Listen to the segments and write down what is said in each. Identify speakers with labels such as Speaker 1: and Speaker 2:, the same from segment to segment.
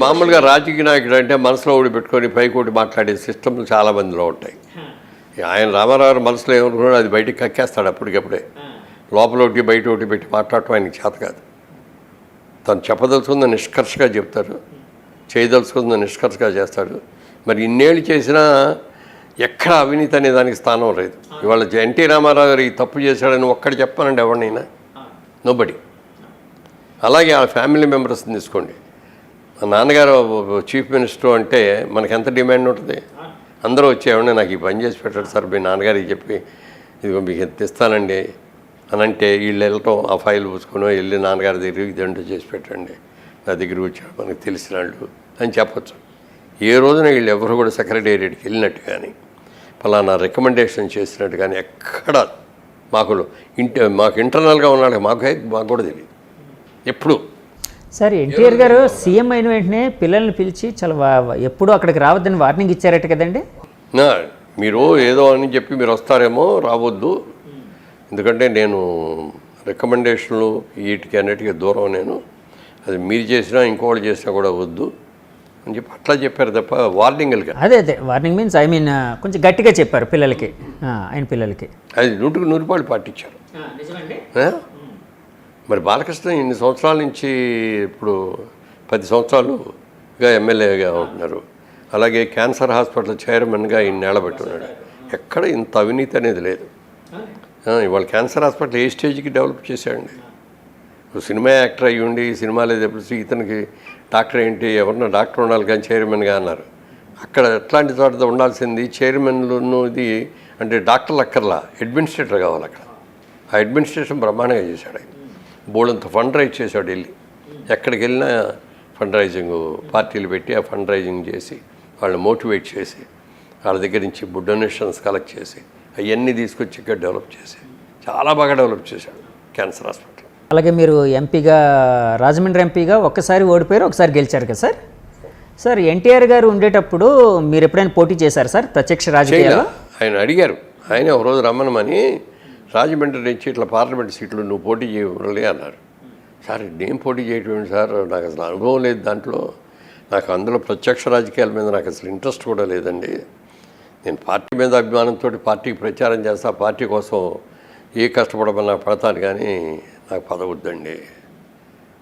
Speaker 1: మామూలుగా రాజకీయ నాయకుడు అంటే మనసులో ఒకటి పెట్టుకొని పైకి ఒకటి మాట్లాడే సిస్టమ్లు చాలా మందిలో ఉంటాయి. ఆయన రామారావు మనసులో ఏమనుకున్నాడు అది బయటికి కక్కేస్తాడు అప్పటికప్పుడే. లోపల ఒకటి బయట ఒకటి పెట్టి మాట్లాడటం ఆయనకి చేత కాదు. తను చెప్పదలుచుకుందని నిష్కర్షగా చెప్తాడు, చేయదలుచుకుందని నిష్కర్షగా చేస్తాడు. మరి ఇన్నేళ్ళు చేసినా ఎక్కడ అవినీతి అనే దానికి స్థానం లేదు. ఇవాళ ఎన్టీ రామారావు గారు ఈ తప్పు చేశాడని ఒక్కటి చెప్పానండి ఎవరినైనా, నోబడి. అలాగే ఆ ఫ్యామిలీ మెంబర్స్ని తీసుకోండి. మా నాన్నగారు చీఫ్ మినిస్టర్ అంటే మనకి ఎంత డిమాండ్ ఉంటుంది. అందరూ వచ్చేవాడిని నాకు ఈ పని చేసి పెట్టాడు సార్ మీ నాన్నగారికి చెప్పి ఇదిగో మీకు ఎంత ఇస్తానండి అని అంటే వీళ్ళు వెళ్ళటం ఆ ఫైల్ పూసుకొని వెళ్ళి నాన్నగారి దగ్గరికి ఇదంటూ చేసి పెట్టండి నా దగ్గర వచ్చాడు మనకు తెలిసిన వాళ్ళు అని చెప్పచ్చు. ఏ రోజున వీళ్ళు ఎవరు కూడా సెక్రటేరియట్కి వెళ్ళినట్టు కానీ ఫలానా రికమెండేషన్ చేసినట్టు కానీ ఎక్కడ మాకు ఇంటర్నల్గా ఉన్నాడు మాకు కూడా తెలియదు ఎప్పుడు.
Speaker 2: సార్ ఎన్టీఆర్ గారు సీఎం అయిన వెంటనే పిల్లల్ని పిలిచి చాలా ఎప్పుడు అక్కడికి రావద్దని వార్నింగ్ ఇచ్చారట కదండి.
Speaker 1: మీరు ఏదో అని చెప్పి మీరు వస్తారేమో రావద్దు, ఎందుకంటే నేను రికమెండేషన్లు వీటికి అన్నిటికీ దూరం, నేను అది మీరు చేసినా ఇంకోటి చేసినా కూడా వద్దు అని చెప్పి అట్లా చెప్పారు తప్ప వార్నింగ్లుగా.
Speaker 2: అదే వార్నింగ్ మీన్స్ ఐ మీన్ కొంచెం గట్టిగా చెప్పారు పిల్లలకి, ఆయన పిల్లలకి.
Speaker 1: అది 100% పాటించారు. మరి బాలకృష్ణ ఇన్ని సంవత్సరాల నుంచి ఇప్పుడు 10 సంవత్సరాలుగా ఎమ్మెల్యేగా ఉంటున్నారు. అలాగే క్యాన్సర్ హాస్పిటల్ చైర్మన్గా ఈయన నిలబెట్టున్నాడు. ఎక్కడ ఇంత అవినీతి అనేది లేదు. ఇవాళ క్యాన్సర్ హాస్పిటల్ ఏ స్టేజ్కి డెవలప్ చేశాడండి. ఇప్పుడు సినిమా యాక్టర్ అయ్యి ఉండి సినిమాలు చెప్పి ఇతనికి డాక్టర్ ఏంటి ఎవరన్నా డాక్టర్ ఉండాలి కానీ చైర్మన్గా అన్నారు. అక్కడ ఎట్లాంటి చోట ఉండాల్సింది చైర్మన్లను ఇది అంటే డాక్టర్లు అక్కర్లా, అడ్మినిస్ట్రేటర్ కావాలి అక్కడ. ఆ అడ్మినిస్ట్రేషన్ బ్రహ్మాండంగా చేశాడు ఆయన. బోర్డంత ఫండ్ రైజ్ చేశాడు వెళ్ళి, ఎక్కడికి వెళ్ళినా ఫండ్ రైజింగ్ పార్టీలు పెట్టి ఆ ఫండ్ రైజింగ్ చేసి వాళ్ళని మోటివేట్ చేసి వాళ్ళ దగ్గర నుంచి డొనేషన్స్ కలెక్ట్ చేసి అవన్నీ తీసుకొచ్చి ఇక్కడ డెవలప్ చేసి చాలా బాగా డెవలప్ చేశాడు క్యాన్సర్ హాస్పిటల్.
Speaker 2: అలాగే మీరు ఎంపీగా రాజమండ్రి ఎంపీగా ఒక్కసారి ఓడిపోయారు, ఒకసారి గెలిచారు కదా సార్. సార్ ఎన్టీఆర్ గారు ఉండేటప్పుడు మీరు ఎప్పుడైనా పోటీ చేశారు సార్ ప్రత్యక్ష రాజకీయాల్లో?
Speaker 1: ఆయన అడిగారు, ఆయన ఒకరోజు రమ్మనమని రాజమండ్రి నుంచి ఇట్లా పార్లమెంట్ సీట్లు నువ్వు పోటీ చేయలే అన్నారు. సార్ నేను పోటీ చేయటం సార్, నాకు అసలు అనుభవం లేదు దాంట్లో, నాకు అందులో ప్రత్యక్ష రాజకీయాల మీద నాకు అసలు ఇంట్రెస్ట్ కూడా లేదండి. నేను పార్టీ మీద అభిమానంతో పార్టీకి ప్రచారం చేస్తా, పార్టీ కోసం ఏ కష్టపడమన్నా పడతాను కానీ నాకు పదవద్దండి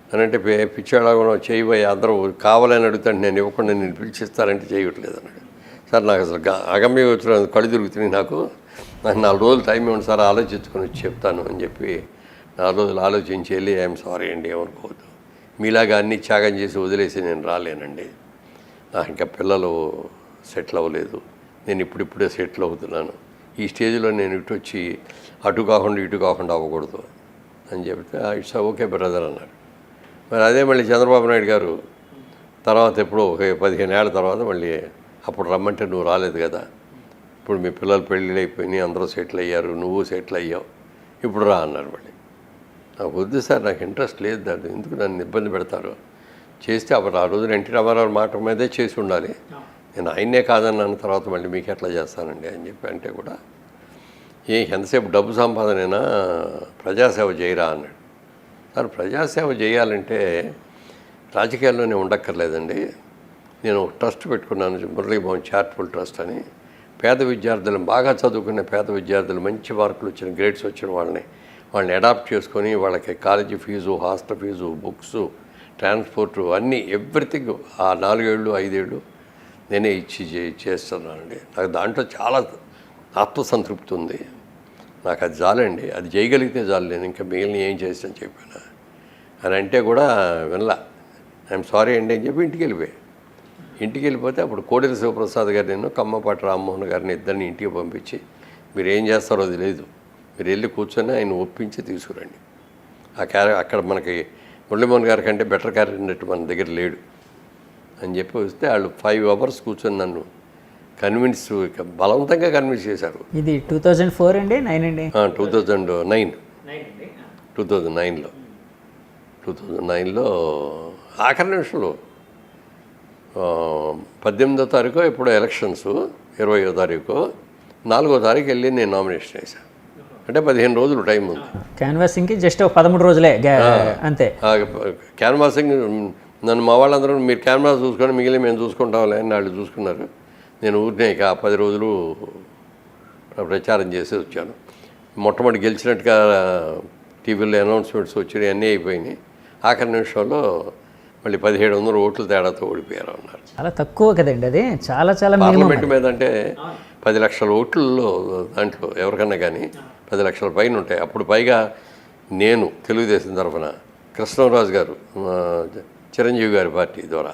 Speaker 1: అని అంటే పిచ్చాడగా చేయబోయి అందరూ కావాలని అడుగుతాను, నేను ఇవ్వకుండా నేను పిలిచిస్తానంటే చేయట్లేదు అన్నాడు. సార్ నాకు అసలు అగమ్య వచ్చిన కళ్ళు తిరుగుతున్నాయి, నాకు 4 రోజులు టైం ఇవ్వండి సార్ ఆలోచించుకొని వచ్చి చెప్తాను అని చెప్పి 4 రోజులు ఆలోచించి వెళ్ళి ఐఎమ్ సారీ అండి ఏమనుకోవద్దు, మీలాగా అన్నీ త్యాగం చేసి వదిలేసి నేను రాలేనండి, నాకు ఇంకా పిల్లలు సెటిల్ అవ్వలేదు, నేను ఇప్పుడిప్పుడే సెటిల్ అవుతున్నాను, ఈ స్టేజ్లో నేను ఇటు వచ్చి అటు కాకుండా ఇటు కాకుండా అవ్వకూడదు అని చెప్తే ఇట్స్ ఓకే బ్రదర్ అన్నారు. మరి అదే మళ్ళీ చంద్రబాబు నాయుడు గారు తర్వాత ఎప్పుడో ఒక 15 ఏళ్ళ తర్వాత మళ్ళీ అప్పుడు రమ్మంటే నువ్వు రాలేదు కదా, ఇప్పుడు మీ పిల్లలు పెళ్ళిళ్ళు అయిపోయినాయి, అందరూ సెటిల్ అయ్యారు, నువ్వు సెటిల్ అయ్యావు, ఇప్పుడు రా అన్నారు. మళ్ళీ నాకు వద్దు సార్, నాకు ఇంట్రెస్ట్ లేదు దాన్ని, ఎందుకు నన్ను ఇబ్బంది పెడతారు, చేస్తే అప్పుడు ఆ రోజున ఎన్టీ రామారావు మాట మీదే చేసి ఉండాలి, నేను ఆయన్నే కాదన్నాను తర్వాత మళ్ళీ మీకు ఎట్లా చేస్తానండి అని చెప్పి అంటే కూడా ఎంతసేపు డబ్బు సంపాదనైనా ప్రజాసేవ చేయరా అన్నాడు. సార్ ప్రజాసేవ చేయాలంటే రాజకీయాల్లోనే ఉండక్కర్లేదండి, నేను ఒక ట్రస్ట్ పెట్టుకున్నాను మురళీమోహన్ చారిటబుల్ ట్రస్ట్ అని, పేద విద్యార్థులను బాగా చదువుకునే పేద విద్యార్థులు మంచి మార్కులు వచ్చిన గ్రేడ్స్ వచ్చిన వాళ్ళని అడాప్ట్ చేసుకొని వాళ్ళకి college fee, hostel fee, books, transport అన్నీ ఎవ్రీథింగ్ ఆ 4 ఏళ్ళు 5 ఏళ్ళు నేనే ఇచ్చి చేస్తున్నానండి. నాకు దాంట్లో చాలా ఆత్మసంతృప్తి ఉంది, నాకు అది చాలండి, అది చేయగలిగితే చాలు, నేను ఇంకా మిగిలిన ఏం చేస్తాను చెప్పాను అని అంటే కూడా వినలా. ఐఎమ్ సారీ అండి అని చెప్పి ఇంటికి వెళ్ళిపోతే అప్పుడు కోడెల శివప్రసాద్ గారు నేను కమ్మపాటి రామ్మోహన్ గారిని ఇద్దరిని ఇంటికి పంపించి మీరు ఏం చేస్తారో అది లేదు, మీరు వెళ్ళి కూర్చొని ఆయన ఒప్పించి తీసుకురండి, అక్కడ మనకి మురళీమోహన్ గారి కంటే బెటర్ క్యారెక్టర్ మన దగ్గర లేడు అని చెప్పి వస్తే వాళ్ళు 5 hours కూర్చొని నన్ను బలవంతంగా కన్విన్స్ చేశారు.
Speaker 2: ఇది 2004 అండి 9 అండి
Speaker 1: 2009లో ఆఖరి నిమిషంలో 18వ తారీఖు ఇప్పుడు ఎలక్షన్స్ 20వ తారీఖు 4వ తారీఖు వెళ్ళి నేను నామినేషన్ వేశాను. అంటే 15 రోజులు టైం ఉంది.
Speaker 2: క్యాన్వాసింగ్కి జస్ట్ 13 రోజులే అంతే.
Speaker 1: క్యాన్వాసింగ్ నన్ను మా వాళ్ళందరూ మీరు కెమెరా చూసుకొని మిగిలిన మేము చూసుకుంటాంలే అని వాళ్ళు చూసుకున్నారు. నేను ఊరినే ఇక 10 రోజులు ప్రచారం చేసి వచ్చాను. మొట్టమొదటి గెలిచినట్టుగా టీవీలో అనౌన్స్మెంట్స్ వచ్చినాయి, అన్నీ అయిపోయినాయి. ఆఖరి నిమిషంలో మళ్ళీ 1700 ఓట్ల తేడాతో ఓడిపోయారు అన్నారు.
Speaker 2: చాలా తక్కువ కదండి అది, చాలా చాలా
Speaker 1: పార్లమెంట్ మీద అంటే 10 లక్షల ఓట్లలో దాంట్లో ఎవరికన్నా కానీ 10 లక్షల పైన ఉంటాయి. అప్పుడు పైగా నేను తెలుగుదేశం తరఫున కృష్ణరాజు గారు చిరంజీవి గారి పార్టీ ద్వారా,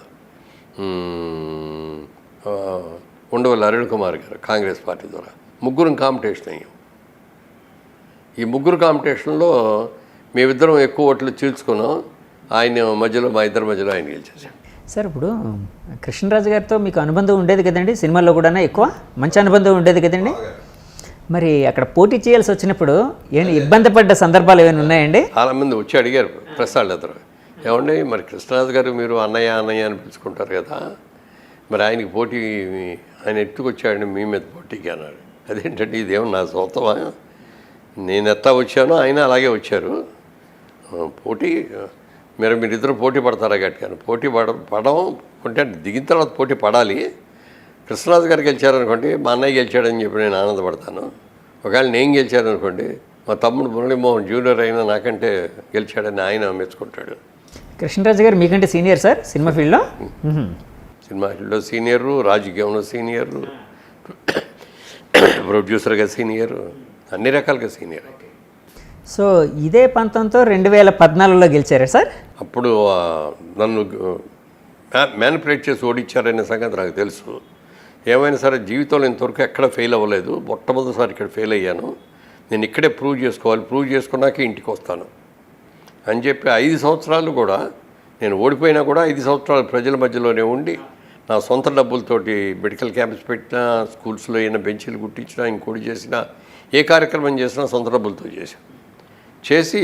Speaker 1: ఉండవల్లి అరుణ్ కుమార్ గారు కాంగ్రెస్ పార్టీ ద్వారా ముగ్గురం కాంపిటీషన్ అయ్యాం. ఈ ముగ్గురు కాంపిటీషన్లో మేమిద్దరం ఎక్కువ ఓట్లు చీల్చుకున్నాం. ఆయన మధ్యలో మా ఇద్దరి మధ్యలో ఆయన గెలిచేసాం.
Speaker 2: సార్ ఇప్పుడు కృష్ణరాజు గారితో మీకు అనుబంధం ఉండేది కదండి, సినిమాల్లో కూడా ఎక్కువ మంచి అనుబంధం ఉండేది కదండి. మరి అక్కడ పోటీ చేయాల్సి వచ్చినప్పుడు ఏమైనా ఇబ్బంది పడ్డ సందర్భాలు ఏమైనా ఉన్నాయండి?
Speaker 1: చాలామంది వచ్చి అడిగారు ప్రెస్ వాళ్ళిద్దరు, ఏమండి మరి కృష్ణరాజు గారు మీరు అన్నయ్య అన్నయ్య అని పిలుచుకుంటారు కదా, మరి ఆయనకి పోటీ ఆయన ఎత్తుకొచ్చాడండి మీ మీద పోటీకి అన్నాడు. అదేంటంటే ఇదేమో నా సొంతమా, నేను ఎట్లా వచ్చానో ఆయన అలాగే వచ్చారు, పోటీ మీరిద్దరు పోటీ పడతారా గట్టిగా? పోటీ పడడం అంటే దిగిన తర్వాత పోటీ పడాలి. కృష్ణరాజు గారు గెలిచారనుకోండి, మా అన్నయ్య గెలిచాడని చెప్పి నేను ఆనందపడతాను. ఒకవేళ నేను గెలిచాననుకోండి, మా తమ్ముడు మురళీమోహన్ జూనియర్ అయినా నాకంటే గెలిచాడని ఆయన మెచ్చుకుంటాడు.
Speaker 2: కృష్ణరాజు గారు మీకంటే సీనియర్ సార్ సినిమా ఫీల్డ్లో?
Speaker 1: సినిమా ఫీల్డ్లో సీనియరు, రాజకీయంలో సీనియరు, ప్రొడ్యూసర్గా సీనియరు, అన్ని రకాలుగా సీనియర్.
Speaker 2: సో ఇదే పంతంతో 2014లో గెలిచారా సార్?
Speaker 1: అప్పుడు నన్ను మ్యానిపులేట్ చేసి ఓడించారనే సంగతి నాకు తెలుసు. ఏమైనా సరే జీవితంలో ఇంతవరకు ఎక్కడ ఫెయిల్ అవ్వలేదు, మొట్టమొదటిసారి ఇక్కడ ఫెయిల్ అయ్యాను. నేను ఇక్కడే ప్రూవ్ చేసుకోవాలి, ప్రూవ్ చేసుకున్నాకే ఇంటికి వస్తాను అని చెప్పి 5 సంవత్సరాలు కూడా నేను ఓడిపోయినా కూడా 5 సంవత్సరాలు ప్రజల మధ్యలోనే ఉండి నా సొంత డబ్బులతోటి మెడికల్ క్యాంప్స్ పెట్టినా, స్కూల్స్లో అయినా బెంచీలు కుట్టించినా, ఇంకోటి చేసినా, ఏ కార్యక్రమం చేసినా సొంత డబ్బులతో చేసి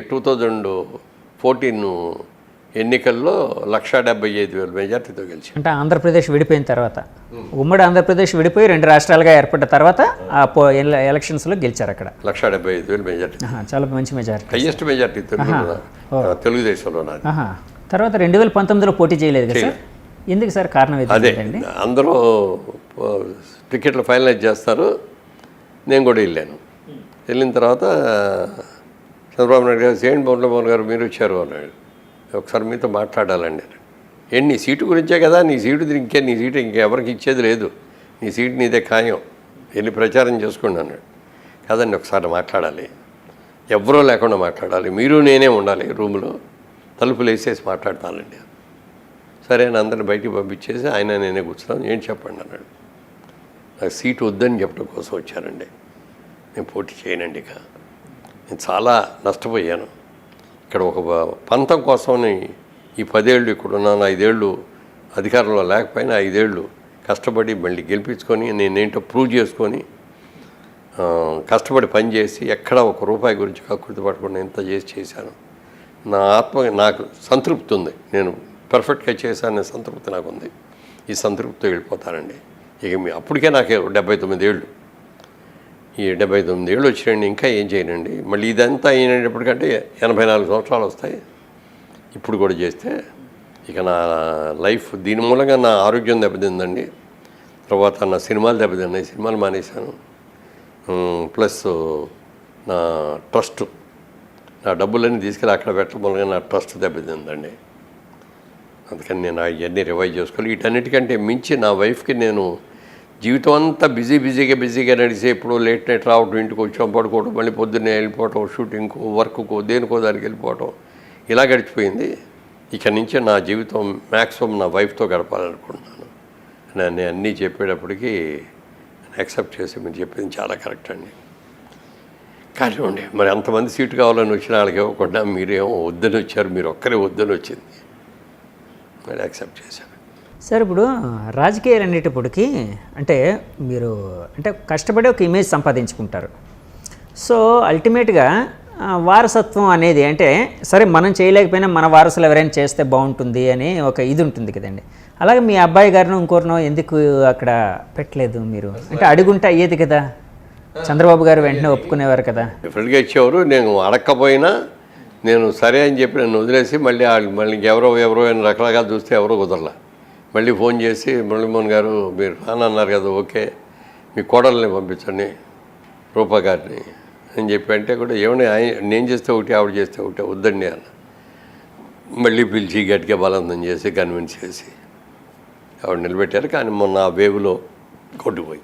Speaker 1: 2014 ఎన్నికల్లో 1,75,000 మెజార్టీతో గెలిచి.
Speaker 2: అంటే ఆంధ్రప్రదేశ్ విడిపోయిన తర్వాత, ఉమ్మడి ఆంధ్రప్రదేశ్ విడిపోయి 2 రాష్ట్రాలుగా ఏర్పడ్డ తర్వాత ఆ ఎలక్షన్స్లో గెలిచారు అక్కడ.
Speaker 1: 1,75,000 మెజార్టీ,
Speaker 2: చాలా మంచి మెజార్టీ,
Speaker 1: హైయెస్ట్ మెజార్టీ తెలుగుదేశంలో.
Speaker 2: తర్వాత 2019లో పోటీ చేయలేదు కదా సార్, ఎందుకు సార్? కారణం ఏంటండి?
Speaker 1: అందరూ టికెట్లు ఫైనలైజ్ చేస్తారు, నేను కూడా వెళ్ళాను. వెళ్ళిన తర్వాత చంద్రబాబు నాయుడు గారు, సేన్ మురళీమోహన్ గారు మీరు వచ్చారు అన్నాడు, ఒకసారి మీతో మాట్లాడాలండి. ఏంటి నీ సీటు గురించే కదా, నీ సీటు నీ సీటు ఇంకెవరికి ఇచ్చేది లేదు, నీ సీటు నీదే ఖాయం, వెళ్ళి ప్రచారం చేసుకోండి అన్నాడు. కాదండి ఒకసారి మాట్లాడాలి, ఎవరో లేకుండా మాట్లాడాలి, మీరు నేనే ఉండాలి రూమ్లో, తలుపులు వేసేసి మాట్లాడతానండి. సరే అని అందరిని బయటికి పంపించేసి ఆయన నేనే కూర్చున్నాను. ఏంటి చెప్పండి అన్నాడు. నాకు సీటు వద్దని చెప్పడం కోసం వచ్చానండి, నేను పోటీ చేయనండి, ఇక నేను చాలా నష్టపోయాను. ఇక్కడ ఒక పంతం కోసమని ఈ 10 ఏళ్ళు ఇక్కడ ఉన్నాను, 5 ఏళ్ళు అధికారంలో లేకపోయినా 5 ఏళ్ళు కష్టపడి మళ్ళీ గెలిపించుకొని నేనేంటో ప్రూవ్ చేసుకొని కష్టపడి పనిచేసి ఎక్కడ ఒక రూపాయి గురించి కక్కుర్తి పడకుండా ఎంత చేశాను. నా ఆత్మ నాకు సంతృప్తి ఉంది, నేను పర్ఫెక్ట్గా చేశాననే సంతృప్తి నాకు ఉంది. ఈ సంతృప్తితో వెళ్ళిపోతానండి. ఇక అప్పటికే నాకు 79 ఏళ్ళు, ఈ 79 ఏళ్ళు వచ్చినండి, ఇంకా ఏం చేయనండి. మళ్ళీ ఇదంతా అయినప్పటికంటే 84 సంవత్సరాలు వస్తాయి ఇప్పుడు కూడా చేస్తే. ఇక నా లైఫ్ దీని మూలంగా నా ఆరోగ్యం దెబ్బతిందండి. తర్వాత నా సినిమాలు దెబ్బతిన్నాయి, సినిమాలు మానేశాను. ప్లస్ నా ట్రస్ట్, నా డబ్బులన్నీ తీసుకెళ్ళి అక్కడ పెట్టడం మూలంగా నా ట్రస్ట్ దెబ్బతిందండి. అందుకని నేను అవన్నీ రివైజ్ చేసుకోవాలి. వీటన్నిటికంటే మించి నా వైఫ్కి నేను జీవితం అంతా బిజీగా నడిచే, ఎప్పుడు లేట్ నైట్ రావడం, ఇంటికి వచ్చాం, పడుకోవడం, మళ్ళీ పొద్దున్నే వెళ్ళిపోవటం, షూటింగ్కు, వర్క్కు, దేనికో దానికి వెళ్ళిపోవటం, ఇలా గడిచిపోయింది. ఇక నుంచి నా జీవితం మ్యాక్సిమం నా వైఫ్తో గడపాలనుకుంటున్నాను. నేను అన్నీ చెప్పేటప్పటికీ యాక్సెప్ట్ చేసి మీరు చెప్పింది చాలా కరెక్ట్ అండి. కానివ్వండి, మరి అంతమంది సీటు కావాలని వచ్చిన వాళ్ళకి ఇవ్వకుండా మీరేమో వద్దని వచ్చారు, మీరు ఒక్కరే వద్దని వచ్చింది, మరి యాక్సెప్ట్ చేశాను.
Speaker 2: సార్ ఇప్పుడు రాజకీయాలు అనేటప్పటికీ అంటే మీరు అంటే కష్టపడి ఒక ఇమేజ్ సంపాదించుకుంటారు. సో అల్టిమేట్గా వారసత్వం అనేది అంటే సరే మనం చేయలేకపోయినా మన వారసులు ఎవరైనా చేస్తే బాగుంటుంది అని ఒక ఇది ఉంటుంది కదండి. అలాగే మీ అబ్బాయి గారిను ఇంకోరినో ఎందుకు అక్కడ పెట్టలేదు మీరు? అంటే అడుగుంటే అయ్యేది కదా, చంద్రబాబు గారు వెంటనే ఒప్పుకునేవారు కదా.
Speaker 1: డెఫినెట్గా ఇచ్చేవారు. నేను అడగకపోయినా నేను సరే అని చెప్పి నన్ను వదిలేసి మళ్ళీ మళ్ళీ ఎవరో అని రకరకాలు చూస్తే ఎవరో కుదరలా. మళ్ళీ ఫోన్ చేసి మురళీమోహన్ గారు మీరు రానన్నారు కదా, ఓకే మీ కోడల్ని పంపించండి రూపా గారిని అని చెప్పి అంటే కూడా ఏమన్నా నేను చేస్తే ఒకటి ఆవిడ చేస్తే ఒకటి వద్దండి అన్న. మళ్ళీ పిలిచి గట్టిగా బలవంతం చేసి కన్విన్స్ చేసి ఆవిడ నిలబెట్టారు. కానీ మొన్న ఆ వేవ్లో కొట్టుకుపోయి.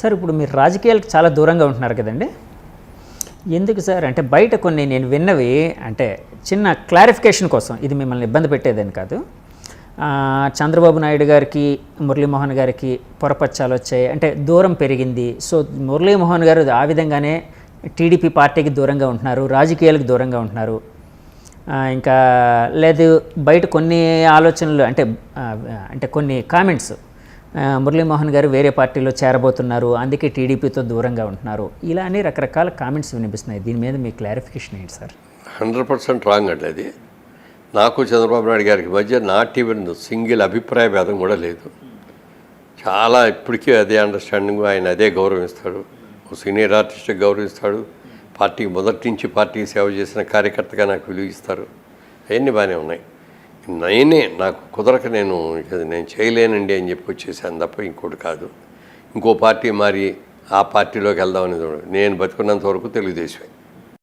Speaker 2: సార్ ఇప్పుడు మీరు రాజకీయాలకు చాలా దూరంగా ఉంటున్నారు కదండి, ఎందుకు సార్? అంటే బయట కొన్ని నేను విన్నవి, అంటే చిన్న క్లారిఫికేషన్ కోసం, ఇది మిమ్మల్ని ఇబ్బంది పెట్టేదని కాదు. చంద్రబాబు నాయుడు గారికి మురళీమోహన్ గారికి పొరపచ్చాలు వచ్చాయి, అంటే దూరం పెరిగింది. సో మురళీమోహన్ గారు ఆ విధంగానే టీడీపీ పార్టీకి దూరంగా ఉంటున్నారు, రాజకీయాలకు దూరంగా ఉంటున్నారు. ఇంకా లేదు బయట కొన్ని ఆలోచనలు, అంటే కొన్ని కామెంట్స్, మురళీమోహన్ గారు వేరే పార్టీలో చేరబోతున్నారు, అందుకే టీడీపీతో దూరంగా ఉంటున్నారు, ఇలా అని రకరకాల కామెంట్స్ వినిపిస్తున్నాయి. దీని మీద మీ క్లారిఫికేషన్ ఏంటి సార్?
Speaker 1: 100% రాంగ్ అండి అది. నాకు చంద్రబాబు నాయుడు గారికి మధ్య నాట్ ఈవెన్ సింగిల్ అభిప్రాయ భేదం కూడా లేదు. చాలా ఇప్పటికీ అదే అండర్స్టాండింగ్, ఆయన అదే గౌరవిస్తాడు, సీనియర్ ఆర్టిస్ట్కి గౌరవిస్తాడు, పార్టీకి మొదటి నుంచి పార్టీకి సేవ చేసిన కార్యకర్తగా నాకు విలువ ఇస్తారు. అవన్నీ బాగానే ఉన్నాయి. నాకు కుదరక నేను చేయలేనండి అని చెప్పి వచ్చేసాను తప్ప ఇంకోటి కాదు. ఇంకో పార్టీ మారి ఆ పార్టీలోకి వెళ్దామనేది నేను బతుకున్నంత వరకు తెలుగుదేశమే.